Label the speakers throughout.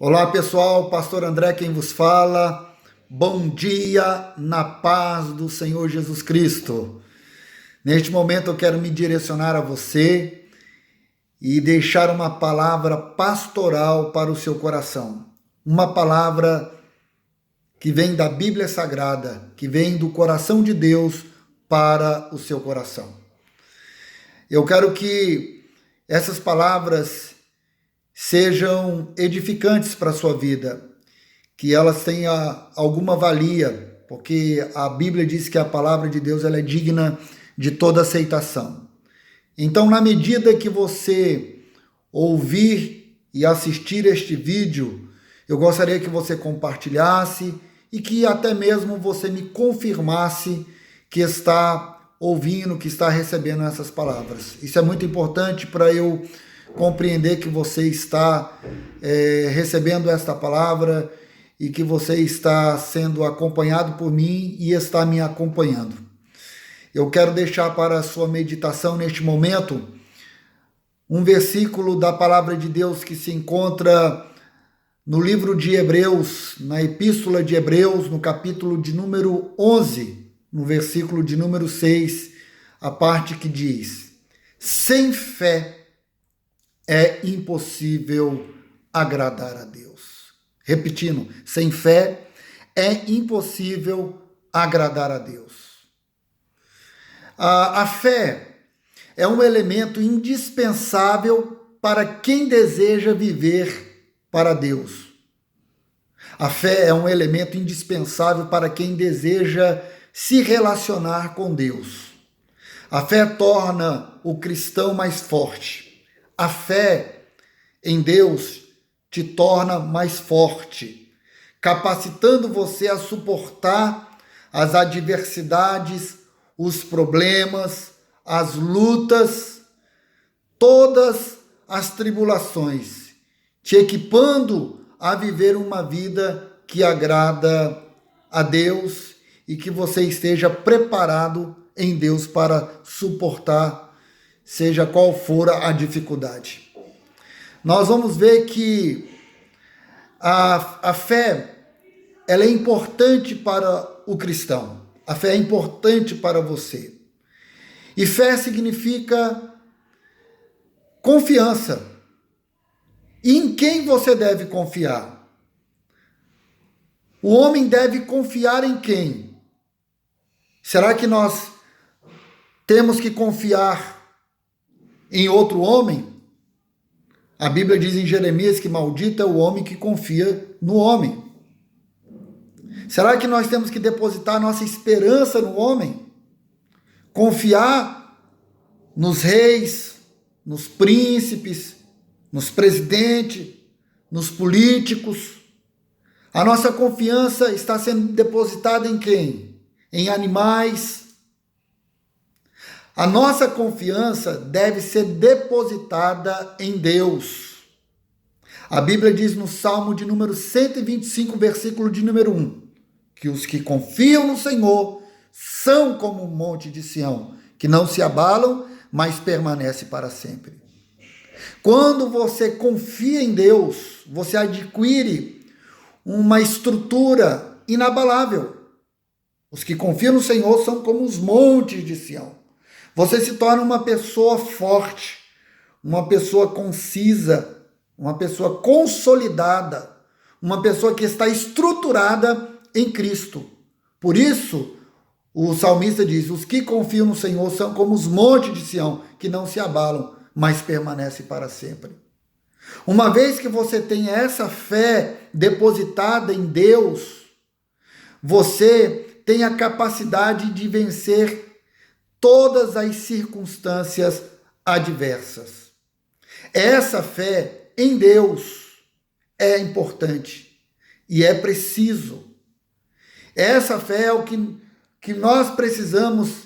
Speaker 1: Olá pessoal, Pastor André quem vos fala. Bom dia na paz do Senhor Jesus Cristo. Neste momento eu quero me direcionar a você e deixar uma palavra pastoral para o seu coração. Uma palavra que vem da Bíblia Sagrada, que vem do coração de Deus para o seu coração. Eu quero que essas palavras sejam edificantes para a sua vida, que elas tenham alguma valia, porque a Bíblia diz que a palavra de Deus ela é digna de toda aceitação. Então, na medida que você ouvir e assistir este vídeo, eu gostaria que você compartilhasse e que até mesmo você me confirmasse que está ouvindo, que está recebendo essas palavras. Isso é muito importante para eu compreender que você está recebendo esta palavra e que você está sendo acompanhado por mim e está me acompanhando. Eu quero deixar para a sua meditação neste momento um versículo da palavra de Deus que se encontra no livro de Hebreus, na epístola de Hebreus, no capítulo de número 11, no versículo de número 6, a parte que diz: sem fé é impossível agradar a Deus. Repetindo, sem fé é impossível agradar a Deus. A fé é um elemento indispensável para quem deseja viver para Deus. A fé é um elemento indispensável para quem deseja se relacionar com Deus. A fé torna o cristão mais forte. A fé em Deus te torna mais forte, capacitando você a suportar as adversidades, os problemas, as lutas, todas as tribulações, te equipando a viver uma vida que agrada a Deus e que você esteja preparado em Deus para suportar seja qual for a dificuldade. Nós vamos ver que a fé ela é importante para o cristão. A fé é importante para você. E fé significa confiança. E em quem você deve confiar? O homem deve confiar em quem? Será que nós temos que confiar em outro homem? A Bíblia diz em Jeremias que maldito é o homem que confia no homem. Será que nós temos que depositar nossa esperança no homem? Confiar nos reis, nos príncipes, nos presidentes, nos políticos? A nossa confiança está sendo depositada em quem? Em animais? A nossa confiança deve ser depositada em Deus. A Bíblia diz no Salmo de número 125, versículo de número 1, que os que confiam no Senhor são como um monte de Sião, que não se abalam, mas permanece para sempre. Quando você confia em Deus, você adquire uma estrutura inabalável. Os que confiam no Senhor são como os montes de Sião. Você se torna uma pessoa forte, uma pessoa concisa, uma pessoa consolidada, uma pessoa que está estruturada em Cristo. Por isso, o salmista diz: os que confiam no Senhor são como os montes de Sião, que não se abalam, mas permanecem para sempre. Uma vez que você tem essa fé depositada em Deus, você tem a capacidade de vencer todas as circunstâncias adversas. Essa fé em Deus é importante e é preciso. Essa fé é o que nós precisamos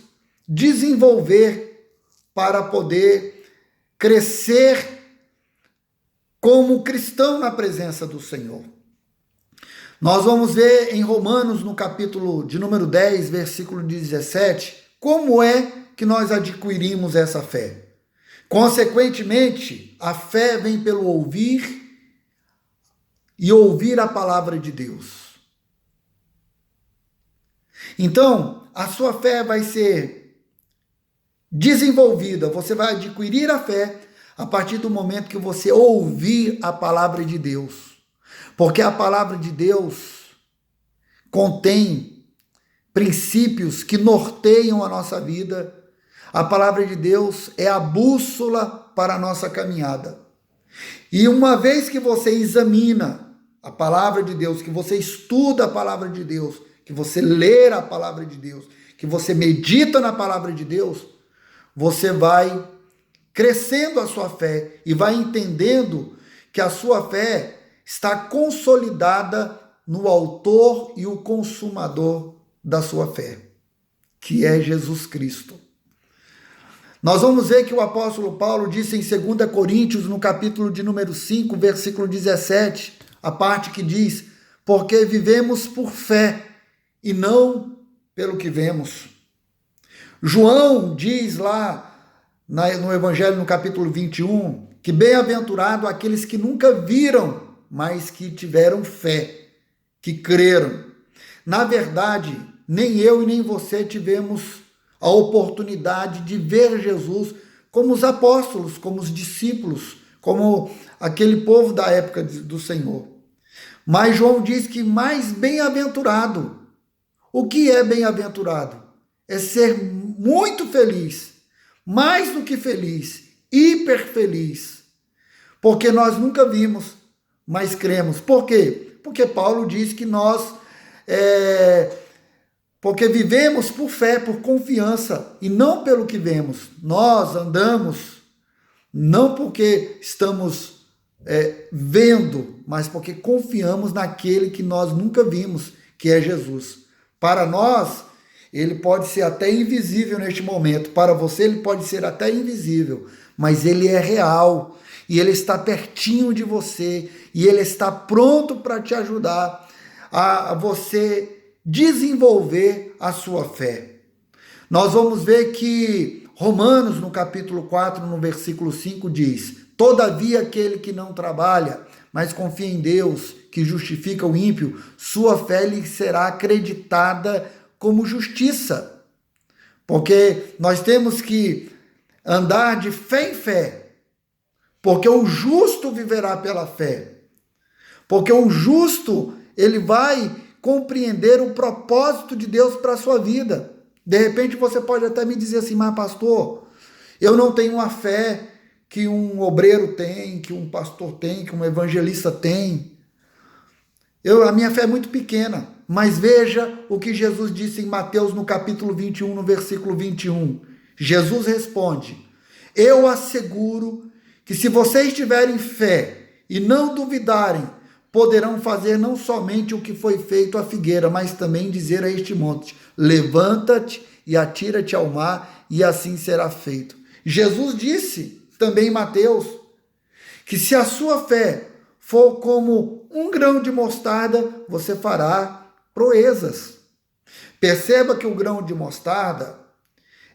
Speaker 1: desenvolver para poder crescer como cristão na presença do Senhor. Nós vamos ver em Romanos, no capítulo de número 10, versículo 17, como é que nós adquirimos essa fé. Consequentemente, a fé vem pelo ouvir e ouvir a palavra de Deus. Então, a sua fé vai ser desenvolvida, você vai adquirir a fé a partir do momento que você ouvir a palavra de Deus. Porque a palavra de Deus contém princípios que norteiam a nossa vida. A palavra de Deus é a bússola para a nossa caminhada. E uma vez que você examina a palavra de Deus, que você estuda a palavra de Deus, que você lê a palavra de Deus, que você medita na palavra de Deus, você vai crescendo a sua fé e vai entendendo que a sua fé está consolidada no autor e o consumador da sua fé, que é Jesus Cristo. Nós vamos ver que o apóstolo Paulo disse em 2 Coríntios, no capítulo de número 5, versículo 17, a parte que diz: porque vivemos por fé e não pelo que vemos. João diz lá no Evangelho, no capítulo 21, que bem-aventurado aqueles que nunca viram, mas que tiveram fé, que creram. Na verdade, nem eu e nem você tivemos a oportunidade de ver Jesus como os apóstolos, como os discípulos, como aquele povo da época do Senhor. Mas João diz que mais bem-aventurado. O que é bem-aventurado? É ser muito feliz, mais do que feliz, hiper feliz, porque nós nunca vimos, mas cremos. Por quê? Porque Paulo diz que porque vivemos por fé, por confiança, e não pelo que vemos. Nós andamos não porque estamos vendo, mas porque confiamos naquele que nós nunca vimos, que é Jesus. Para nós, ele pode ser até invisível neste momento. Para você, ele pode ser até invisível, mas ele é real. E ele está pertinho de você. E ele está pronto para te ajudar a você desenvolver a sua fé. Nós vamos ver que Romanos, no capítulo 4, no versículo 5, diz: todavia aquele que não trabalha, mas confia em Deus, que justifica o ímpio, sua fé lhe será acreditada como justiça. Porque nós temos que andar de fé em fé, porque o justo viverá pela fé. Porque o justo, ele vai compreender o propósito de Deus para a sua vida. De repente você pode até me dizer assim: mas pastor, eu não tenho a fé que um obreiro tem, que um pastor tem, que um evangelista tem. A minha fé é muito pequena. Mas veja o que Jesus disse em Mateus, no capítulo 21, no versículo 21. Jesus responde: eu asseguro que se vocês tiverem fé e não duvidarem, poderão fazer não somente o que foi feito à figueira, mas também dizer a este monte: levanta-te e atira-te ao mar, e assim será feito. Jesus disse também em Mateus que se a sua fé for como um grão de mostarda, você fará proezas. Perceba que o grão de mostarda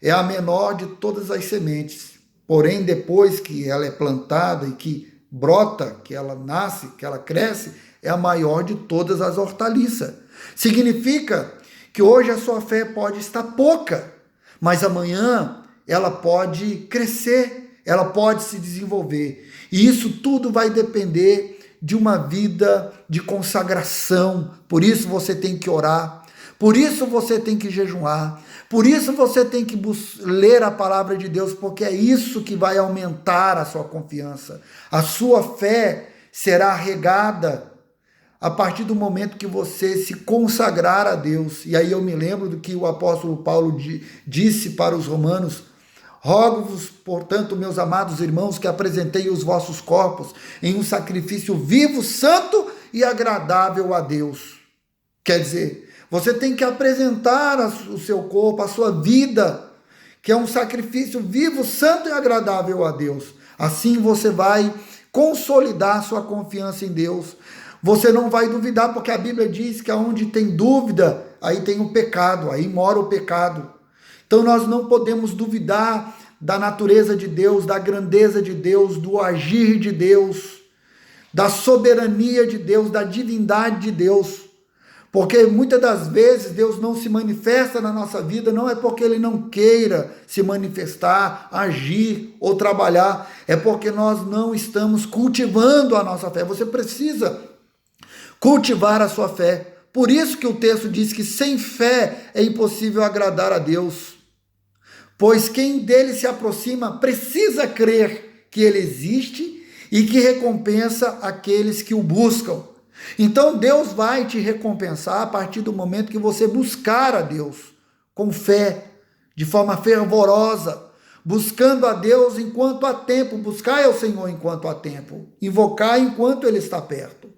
Speaker 1: é a menor de todas as sementes. Porém, depois que ela é plantada e que brota, que ela nasce, que ela cresce, é a maior de todas as hortaliças. Significa que hoje a sua fé pode estar pouca, mas amanhã ela pode crescer, ela pode se desenvolver. E isso tudo vai depender de uma vida de consagração. Por isso você tem que orar, por isso você tem que jejuar, por isso você tem que ler a palavra de Deus, porque é isso que vai aumentar a sua confiança. A sua fé será regada a partir do momento que você se consagrar a Deus. E aí eu me lembro do que o apóstolo Paulo disse para os romanos: rogo-vos, portanto, meus amados irmãos, que apresentei os vossos corpos em um sacrifício vivo, santo e agradável a Deus. Quer dizer, você tem que apresentar o seu corpo, a sua vida, que é um sacrifício vivo, santo e agradável a Deus. Assim você vai consolidar sua confiança em Deus. Você não vai duvidar, porque a Bíblia diz que onde tem dúvida, aí tem o pecado, aí mora o pecado. Então nós não podemos duvidar da natureza de Deus, da grandeza de Deus, do agir de Deus. da soberania de Deus, da divindade de Deus. Porque muitas das vezes Deus não se manifesta na nossa vida, não é porque Ele não queira se manifestar, agir ou trabalhar, é porque nós não estamos cultivando a nossa fé. Você precisa cultivar a sua fé. Por isso que o texto diz que sem fé é impossível agradar a Deus. Pois quem dele se aproxima precisa crer que Ele existe e que recompensa aqueles que o buscam. Então Deus vai te recompensar a partir do momento que você buscar a Deus com fé, de forma fervorosa, buscando a Deus enquanto há tempo, buscar ao Senhor enquanto há tempo, invocar enquanto Ele está perto.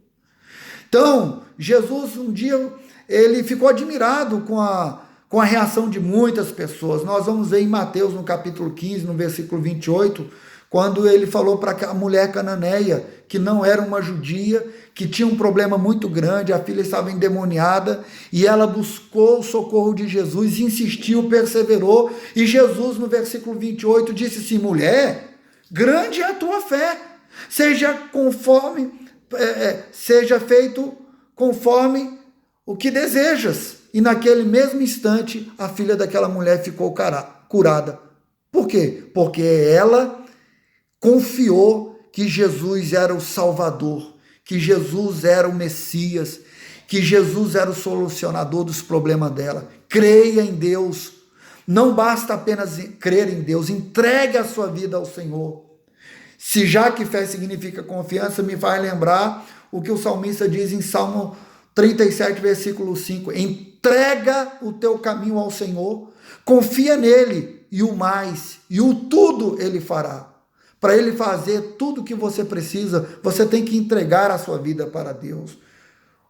Speaker 1: Então, Jesus um dia, ele ficou admirado com a reação de muitas pessoas. Nós vamos ver em Mateus, no capítulo 15, no versículo 28, quando ele falou para a mulher cananeia, que não era uma judia, que tinha um problema muito grande, a filha estava endemoniada, e ela buscou o socorro de Jesus, insistiu, perseverou, e Jesus, no versículo 28, disse assim: mulher, grande é a tua fé, seja feito conforme o que desejas. E naquele mesmo instante, a filha daquela mulher ficou curada. Por quê? Porque ela confiou que Jesus era o Salvador, que Jesus era o Messias, que Jesus era o solucionador dos problemas dela. Creia em Deus. Não basta apenas crer em Deus, entregue a sua vida ao Senhor. Se já que fé significa confiança, me faz lembrar o que o salmista diz em Salmo 37, versículo 5. Entrega o teu caminho ao Senhor, confia nele, e o mais, e o tudo ele fará. Para ele fazer tudo o que você precisa, você tem que entregar a sua vida para Deus.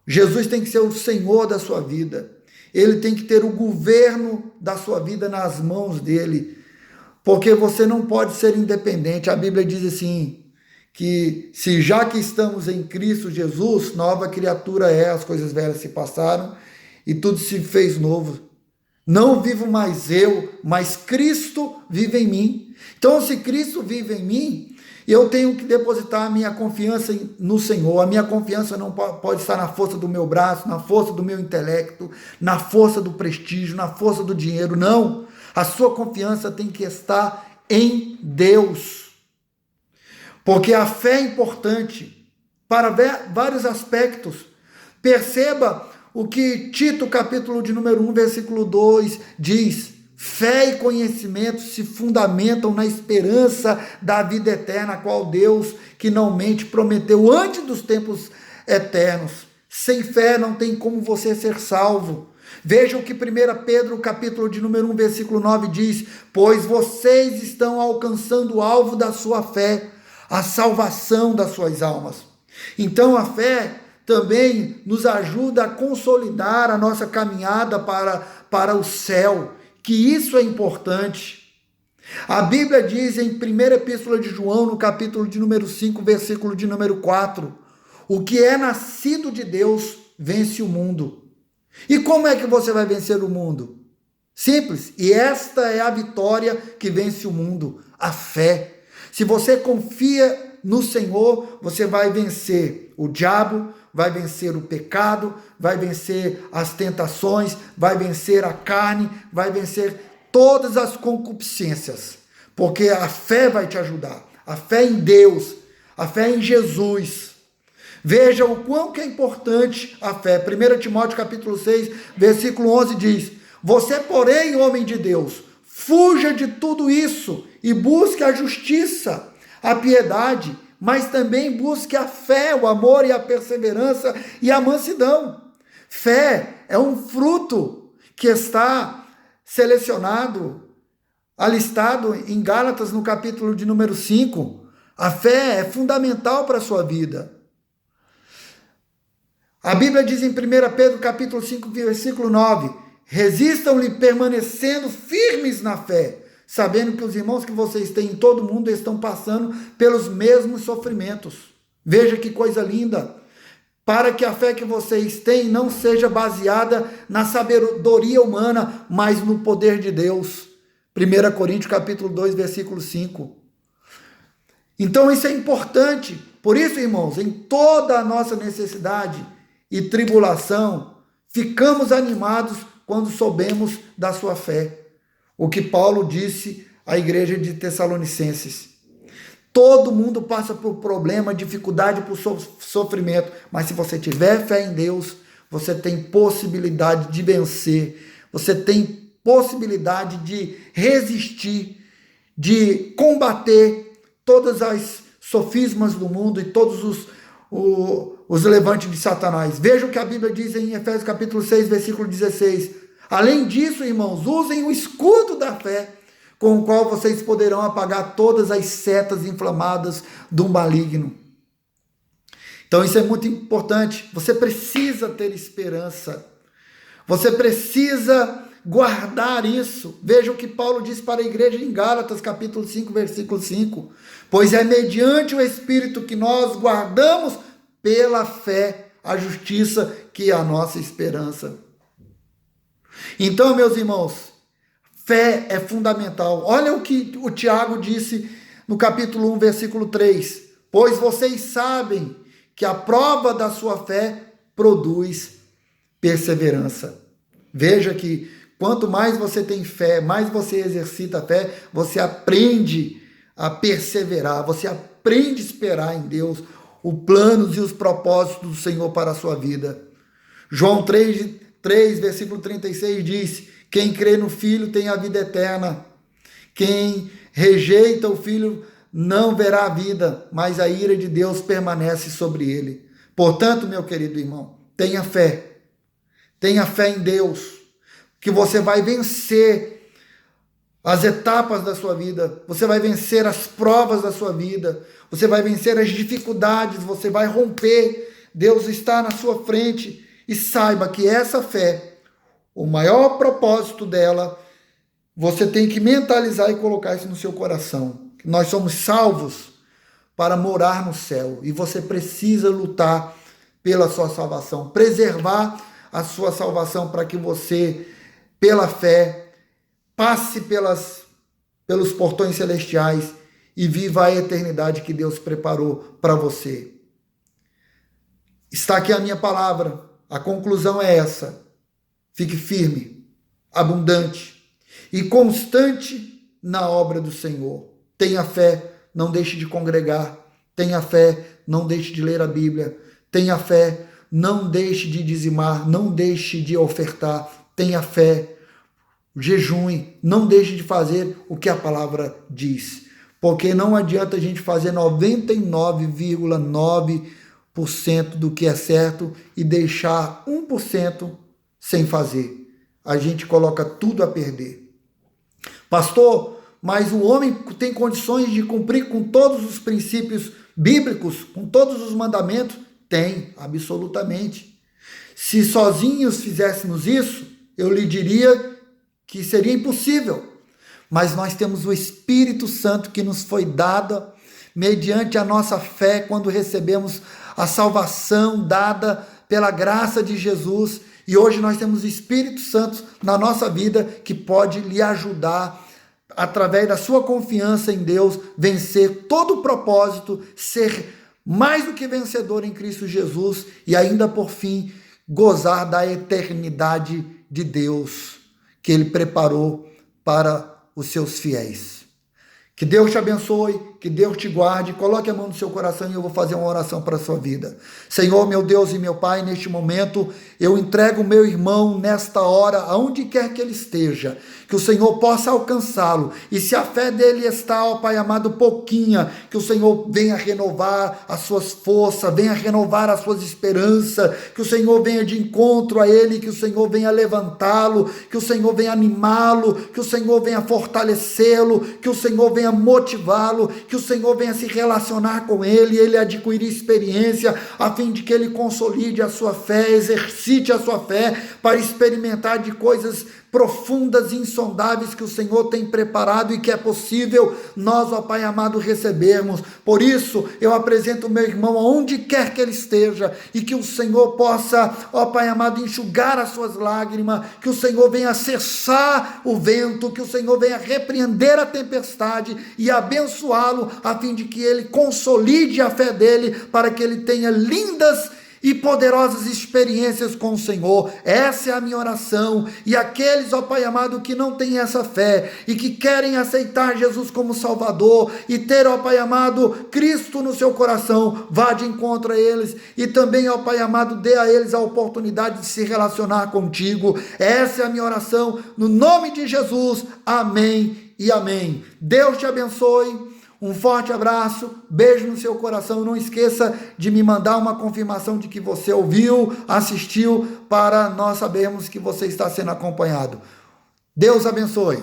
Speaker 1: Jesus tem que ser o Senhor da sua vida. Ele tem que ter o governo da sua vida nas mãos dele. Porque você não pode ser independente. A Bíblia diz assim, que se já que estamos em Cristo Jesus, nova criatura é, as coisas velhas se passaram e tudo se fez novo. Não vivo mais eu, mas Cristo vive em mim. Então, se Cristo vive em mim, eu tenho que depositar a minha confiança no Senhor. A minha confiança não pode estar na força do meu braço, na força do meu intelecto, na força do prestígio, na força do dinheiro. Não. A sua confiança tem que estar em Deus. Porque a fé é importante para vários aspectos. Perceba o que Tito, capítulo de número 1, versículo 2, diz: fé e conhecimento se fundamentam na esperança da vida eterna, a qual Deus, que não mente, prometeu antes dos tempos eternos. Sem fé não tem como você ser salvo. Veja o que 1 Pedro, capítulo de número 1, versículo 9 diz: pois vocês estão alcançando o alvo da sua fé, a salvação das suas almas. Então a fé também nos ajuda a consolidar a nossa caminhada para o céu, que isso é importante. A Bíblia diz em 1ª Epístola de João, no capítulo de número 5, versículo de número 4, o que é nascido de Deus vence o mundo. E como é que você vai vencer o mundo? Simples, e esta é a vitória que vence o mundo, a fé. Se você confia no Senhor, você vai vencer o diabo, vai vencer o pecado, vai vencer as tentações, vai vencer a carne, vai vencer todas as concupiscências, porque a fé vai te ajudar, a fé em Deus, a fé em Jesus. Veja o quão que é importante a fé. 1 Timóteo capítulo 6, versículo 11 diz: você, porém, homem de Deus, fuja de tudo isso e busque a justiça, a piedade, mas também busque a fé, o amor e a perseverança e a mansidão. Fé é um fruto que está selecionado, alistado em Gálatas, no capítulo de número 5. A fé é fundamental para a sua vida. A Bíblia diz em 1 Pedro capítulo 5, versículo 9, resistam-lhe permanecendo firmes na fé, sabendo que os irmãos que vocês têm em todo mundo estão passando pelos mesmos sofrimentos. Veja que coisa linda! Para que a fé que vocês têm não seja baseada na sabedoria humana, mas no poder de Deus. 1 Coríntios capítulo 2, versículo 5. Então isso é importante, Por isso, irmãos, em toda a nossa necessidade e tribulação, ficamos animados quando soubemos da sua fé. O que Paulo disse à igreja de Tessalonicenses. Todo mundo passa por problema, dificuldade, por sofrimento, mas se você tiver fé em Deus, você tem possibilidade de vencer, você tem possibilidade de resistir, de combater todas as sofismas do mundo e todos os levantes de Satanás. Veja o que a Bíblia diz em Efésios capítulo 6, versículo 16. Além disso, irmãos, usem o escudo da fé, com o qual vocês poderão apagar todas as setas inflamadas do maligno. Então isso é muito importante. Você precisa ter esperança. Você precisa guardar isso. Veja o que Paulo diz para a igreja em Gálatas, capítulo 5, versículo 5. Pois é mediante o Espírito que nós guardamos pela fé a justiça, que é a nossa esperança. Então, meus irmãos, fé é fundamental. Olha o que o Tiago disse no capítulo 1, versículo 3. Pois vocês sabem que a prova da sua fé produz perseverança. Veja que quanto mais você tem fé, mais você exercita a fé, você aprende a perseverar, você aprende a esperar em Deus os planos e os propósitos do Senhor para a sua vida. João 3, versículo 36 diz: quem crê no Filho tem a vida eterna. Quem rejeita o Filho não verá a vida, mas a ira de Deus permanece sobre ele. Portanto, meu querido irmão, tenha fé em Deus, que você vai vencer as etapas da sua vida, você vai vencer as provas da sua vida, você vai vencer as dificuldades, você vai romper. Deus está na sua frente, e saiba que essa fé, o maior propósito dela, você tem que mentalizar e colocar isso no seu coração. Nós somos salvos para morar no céu, e você precisa lutar pela sua salvação, preservar a sua salvação para que você, pela fé, passe pelos portões celestiais e viva a eternidade que Deus preparou para você. Está aqui a minha palavra, a conclusão é essa: fique firme, abundante e constante na obra do Senhor. Tenha fé, não deixe de congregar. Tenha fé, não deixe de ler a Bíblia. Tenha fé, não deixe de dizimar, não deixe de ofertar. Tenha fé, jejue, não deixe de fazer o que a palavra diz. Porque não adianta a gente fazer 99,9% do que é certo e deixar 1% sem fazer. A gente coloca tudo a perder. Pastor, mas o homem tem condições de cumprir com todos os princípios bíblicos, com todos os mandamentos? Tem, absolutamente. Se sozinhos fizéssemos isso, eu lhe diria que seria impossível. Mas nós temos o Espírito Santo que nos foi dado mediante a nossa fé quando recebemos a salvação dada pela graça de Jesus. E hoje nós temos o Espírito Santo na nossa vida que pode lhe ajudar, através da sua confiança em Deus, vencer todo o propósito, ser mais do que vencedor em Cristo Jesus e ainda por fim gozar da eternidade de Deus que Ele preparou para os seus fiéis. Que Deus te abençoe, que Deus te guarde. Coloque a mão no seu coração e eu vou fazer uma oração para a sua vida. Senhor, meu Deus e meu Pai, neste momento eu entrego o meu irmão nesta hora, aonde quer que ele esteja, que o Senhor possa alcançá-lo. E se a fé dele está, ó Pai amado, pouquinha, que o Senhor venha renovar as suas forças, venha renovar as suas esperanças, que o Senhor venha de encontro a ele, que o Senhor venha levantá-lo, que o Senhor venha animá-lo, que o Senhor venha fortalecê-lo, que o Senhor venha motivá-lo, que o Senhor venha se relacionar com ele adquirir experiência, a fim de que ele consolide a sua fé, exercite a sua fé, para experimentar de coisas profundas e insondáveis que o Senhor tem preparado e que é possível nós, ó Pai amado, recebermos. Por isso, eu apresento o meu irmão aonde quer que ele esteja e que o Senhor possa, ó Pai amado, enxugar as suas lágrimas, que o Senhor venha cessar o vento, que o Senhor venha repreender a tempestade e abençoá-lo, a fim de que ele consolide a fé dele, para que ele tenha lindas e poderosas experiências com o Senhor. Essa é a minha oração. E aqueles, ó Pai amado, que não têm essa fé e que querem aceitar Jesus como Salvador e ter, ó Pai amado, Cristo no seu coração, vá de encontro a eles e também, ó Pai amado, dê a eles a oportunidade de se relacionar contigo. Essa é a minha oração, no nome de Jesus. Amém e amém. Deus te abençoe. Um forte abraço, beijo no seu coração. Não esqueça de me mandar uma confirmação de que você ouviu, assistiu, para nós sabermos que você está sendo acompanhado. Deus abençoe.